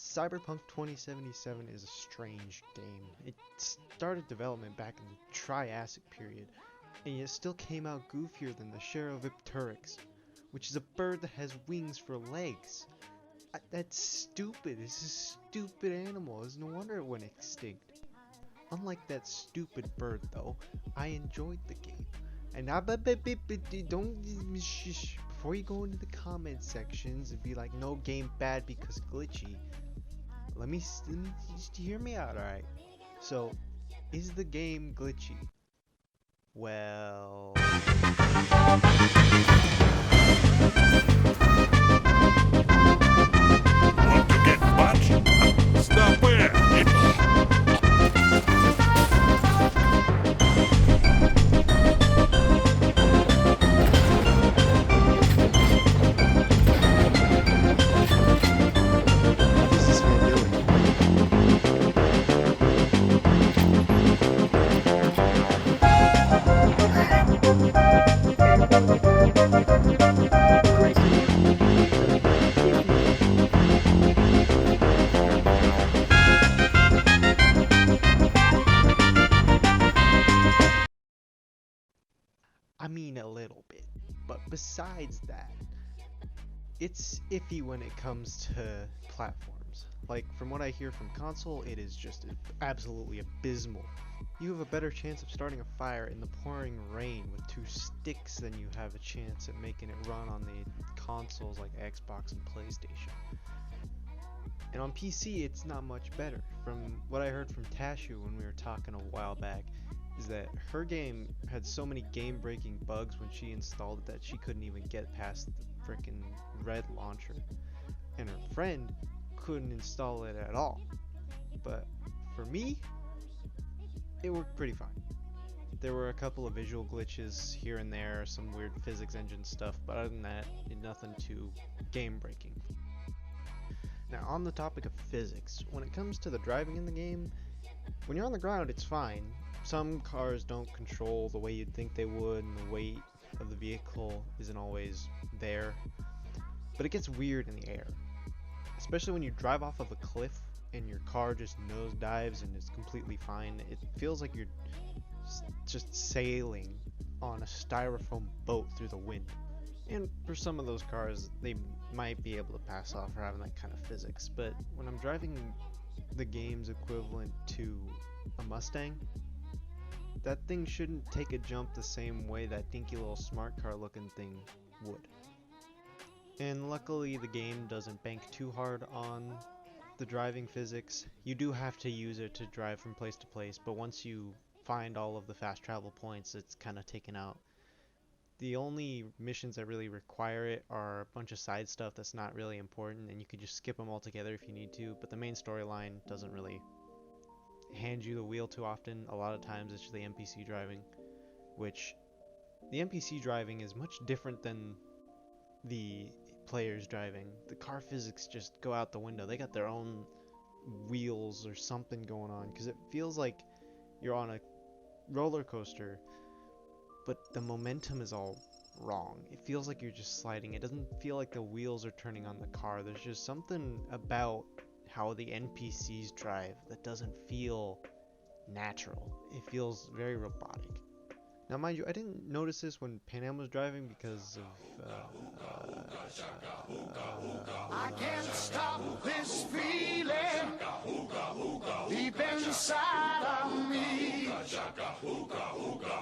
Cyberpunk 2077 is a strange game. It started development back in the Triassic period, and it still came out goofier than the Cherovipteryx, which is a bird that has wings for legs. That's stupid. It's a stupid animal. It's no wonder it went extinct. Unlike that stupid bird, though, I enjoyed the game. And don't before you go into the comment sections and be like, no, game bad because glitchy. Let me just hear me out, alright? So, is the game glitchy? Well... Want to get much? Stop where? What is this man doing? I mean, a little bit. But besides that, it's iffy when it comes to platforms. Like, from what I hear from console, it is just absolutely abysmal. You have a better chance of starting a fire in the pouring rain with 2 sticks than you have a chance at making it run on the consoles like Xbox and PlayStation. And on PC, it's not much better. From what I heard from Tashu when we were talking a while back, is that her game had so many game-breaking bugs when she installed it that she couldn't even get past the frickin' red launcher, and her friend couldn't install it at all. But for me, it worked pretty fine. There were a couple of visual glitches here and there, some weird physics engine stuff, but other than that, nothing too game-breaking. Now, on the topic of physics, when it comes to the driving in the game, when you're on the ground, it's fine. Some cars don't control the way you'd think they would, and the weight of the vehicle isn't always there. But it gets weird in the air, especially when you drive off of a cliff and your car just nosedives and is completely fine. It feels like you're just sailing on a styrofoam boat through the wind. And for some of those cars, they might be able to pass off for having that kind of physics. But when I'm driving the game's equivalent to a Mustang, that thing shouldn't take a jump the same way that dinky little smart car looking thing would. And luckily the game doesn't bank too hard on the driving physics. You do have to use it to drive from place to place, but once you find all of the fast travel points, it's kind of taken out. The only missions that really require it are a bunch of side stuff that's not really important, and you can just skip them altogether if you need to, but the main storyline doesn't really hand you the wheel too often. A lot of times it's the NPC driving, which the NPC driving is much different than the players driving. The car physics just go out the window. They got their own wheels or something going on, because it feels like you're on a roller coaster, but the momentum is all wrong. It feels like you're just sliding. It doesn't feel like the wheels are turning on the car. There's just something about how the NPCs drive that doesn't feel natural. It feels very robotic. Now mind you, I didn't notice this when Pan was driving because of I can't stop this feeling deep inside of me.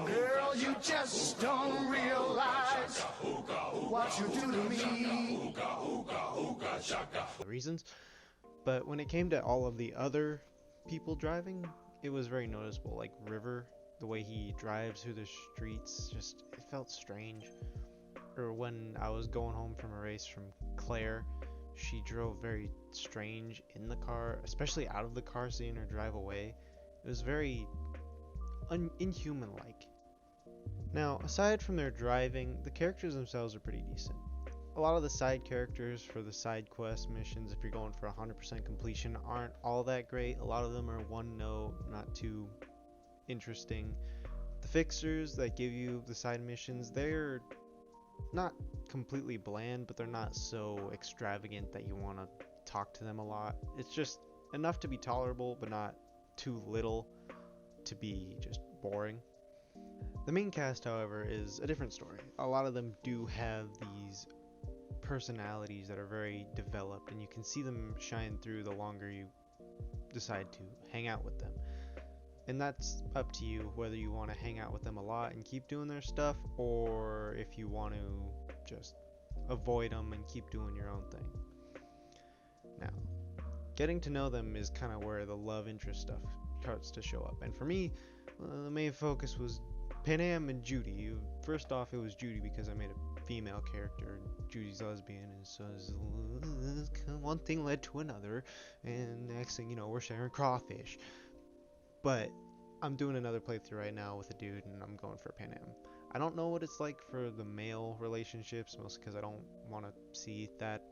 Girl, you just don't realize what you do to me. reasons. But when it came to all of the other people driving, it was very noticeable. Like River, the way he drives through the streets, just it felt strange. Or when I was going home from a race from Claire, she drove very strange in the car, especially out of the car, seeing her drive away. It was very inhuman-like. Now, aside from their driving, the characters themselves are pretty decent. A lot of the side characters for the side quest missions, if you're going for 100% completion, aren't all that great. A lot of them are one note, not too interesting. The fixers that give you the side missions, they're not completely bland, but they're not so extravagant that you want to talk to them a lot. It's just enough to be tolerable, but not too little to be just boring. The main cast, however, is a different story. A lot of them do have these personalities that are very developed, and you can see them shine through the longer you decide to hang out with them. And that's up to you whether you want to hang out with them a lot and keep doing their stuff, or if you want to just avoid them and keep doing your own thing. Now, getting to know them is kind of where the love interest stuff starts to show up. And for me, the main focus was Panam and Judy. First off, it was Judy because I made a female character. Judy's lesbian, and so one thing led to another, and next thing you know, we're sharing crawfish. But I'm doing another playthrough right now with a dude, and I'm going for Panam. I don't know what it's like for the male relationships, mostly because I don't want to see that.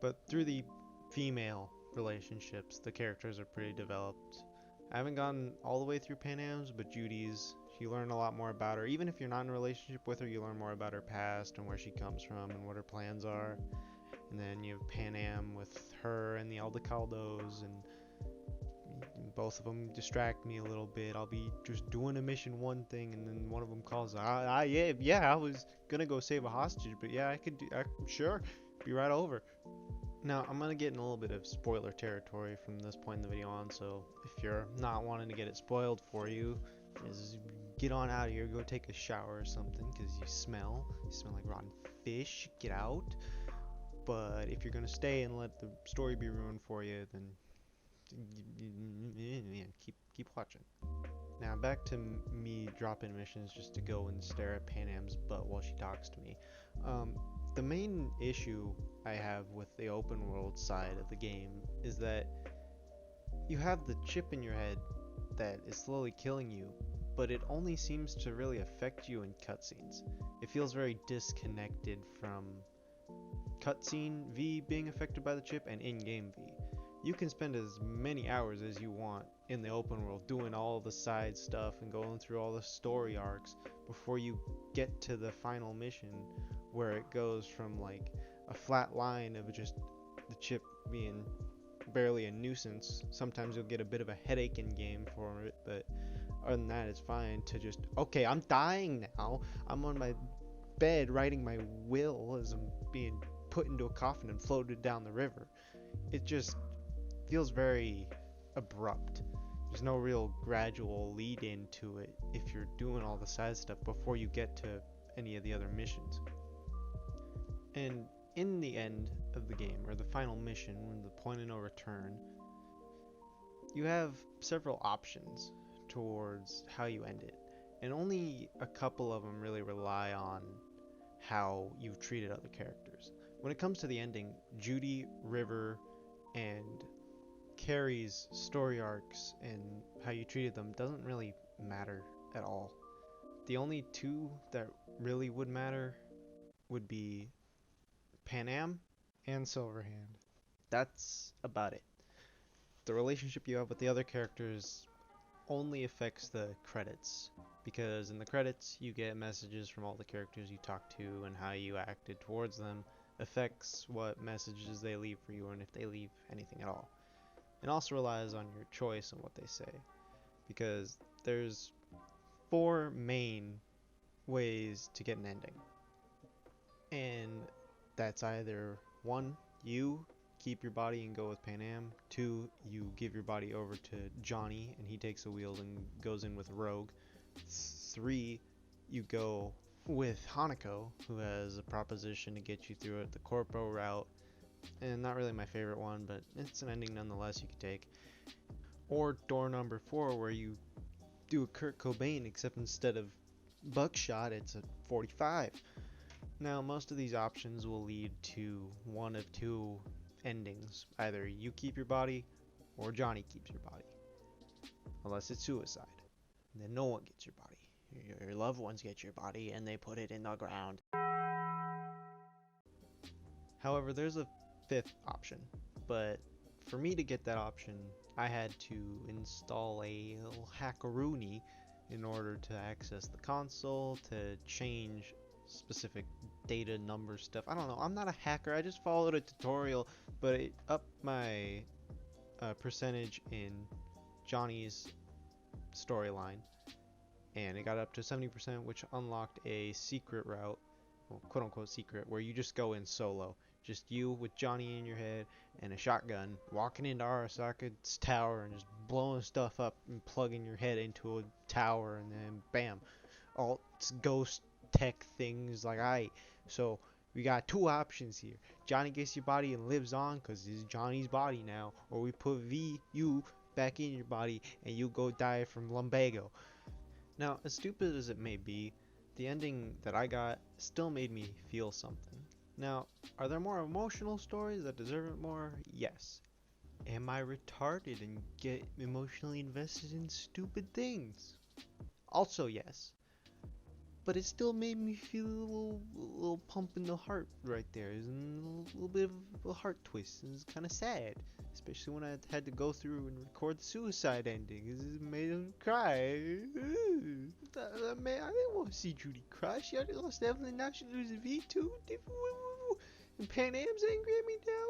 But through the female relationships, the characters are pretty developed. I haven't gone all the way through Panam's, but Judy's, you learn a lot more about her. Even if you're not in a relationship with her, you learn more about her past and where she comes from and what her plans are. And then you have Panam with her and the Aldecaldos, and both of them distract me a little bit. I'll be just doing a mission one thing, and then one of them calls, yeah, I was gonna go save a hostage, but yeah, sure, be right over. Now, I'm gonna get in a little bit of spoiler territory from this point in the video on, so if you're not wanting to get it spoiled for you, just get on out of here, go take a shower or something, because you smell like rotten fish, get out. But if you're gonna stay and let the story be ruined for you, then yeah, keep watching. Now back to me dropping missions just to go and stare at Panam's butt while she talks to me. The main issue I have with the open world side of the game is that you have the chip in your head that is slowly killing you, but it only seems to really affect you in cutscenes. It feels very disconnected from cutscene V being affected by the chip and in-game V. You can spend as many hours as you want in the open world doing all the side stuff and going through all the story arcs before you get to the final mission, where it goes from like a flat line of just the chip being barely a nuisance. Sometimes you'll get a bit of a headache in game for it, but other than that it's fine, to just, okay, I'm dying now, I'm on my bed writing my will as I'm being put into a coffin and floated down the river. It just feels very abrupt. There's no real gradual lead into it if you're doing all the side stuff before you get to any of the other missions. And in the end of the game, or the final mission, when the point of no return, you have several options towards how you end it, and only a couple of them really rely on how you've treated other characters. When it comes to the ending, Judy, River, and Carrie's story arcs and how you treated them doesn't really matter at all. The only two that really would matter would be Panam and Silverhand. That's about it. The relationship you have with the other characters only affects the credits, because in the credits you get messages from all the characters you talk to, and how you acted towards them affects what messages they leave for you, and if they leave anything at all. It also relies on your choice and what they say, because there's 4 main ways to get an ending, and that's either 1, you keep your body and go with Panam, 2, you give your body over to Johnny and he takes the wheel and goes in with Rogue, 3, you go with Hanako, who has a proposition to get you through it, the Corpo route, and not really my favorite one, but it's an ending nonetheless you could take. Or door number 4, where you do a Kurt Cobain, except instead of buckshot, it's a 45. Now, most of these options will lead to one of 2 endings. Either you keep your body, or Johnny keeps your body. Unless it's suicide. Then no one gets your body. Your loved ones get your body, and they put it in the ground. However, there's a 5th option, but for me to get that option, I had to install a little hackaroony in order to access the console, to change specific data number stuff. I don't know. I'm not a hacker. I just followed a tutorial, but it upped my percentage in Johnny's storyline, and it got up to 70%, which unlocked a secret route, well, quote unquote secret, where you just go in solo. Just you with Johnny in your head and a shotgun, walking into Arasaka's tower and just blowing stuff up and plugging your head into a tower, and then bam, all ghost tech things like so we got two options here. Johnny gets your body and lives on because it's Johnny's body now, or we put you back in your body and you go die from lumbago. Now, as stupid as it may be, the ending that I got still made me feel something. Now, are there more emotional stories that deserve it more? Yes. Am I retarded and get emotionally invested in stupid things? Also yes. But it still made me feel a little pump in the heart right there. It's a little bit of a heart twist. It's kind of sad, especially when I had to go through and record the suicide ending. It made him cry. Man, I didn't want to see Judy cry. She already lost Evelyn, now she loses V too. And Pan Am's angry at me now.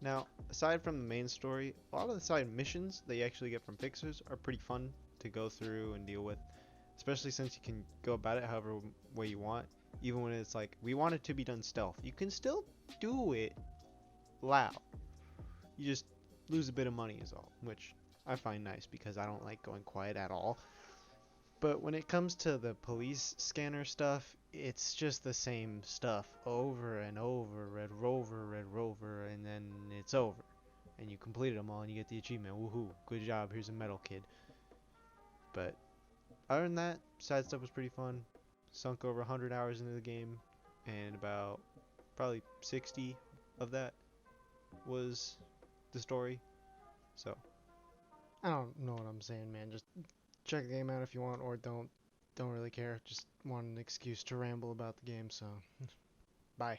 Now, aside from the main story, a lot of the side missions that you actually get from fixers are pretty fun to go through and deal with, especially since you can go about it however way you want. Even when it's like, we want it to be done stealth, you can still do it loud. You just lose a bit of money is all, which I find nice because I don't like going quiet at all. But when it comes to the police scanner stuff, it's just the same stuff over and over. Red Rover, and then it's over. And you completed them all and you get the achievement. Woohoo, good job, here's a medal, kid. But other than that, side stuff was pretty fun. Sunk over 100 hours into the game, and about probably 60 of that was the story. So I don't know what I'm saying, man. Just check the game out if you want, or don't really care. Just want an excuse to ramble about the game, so bye.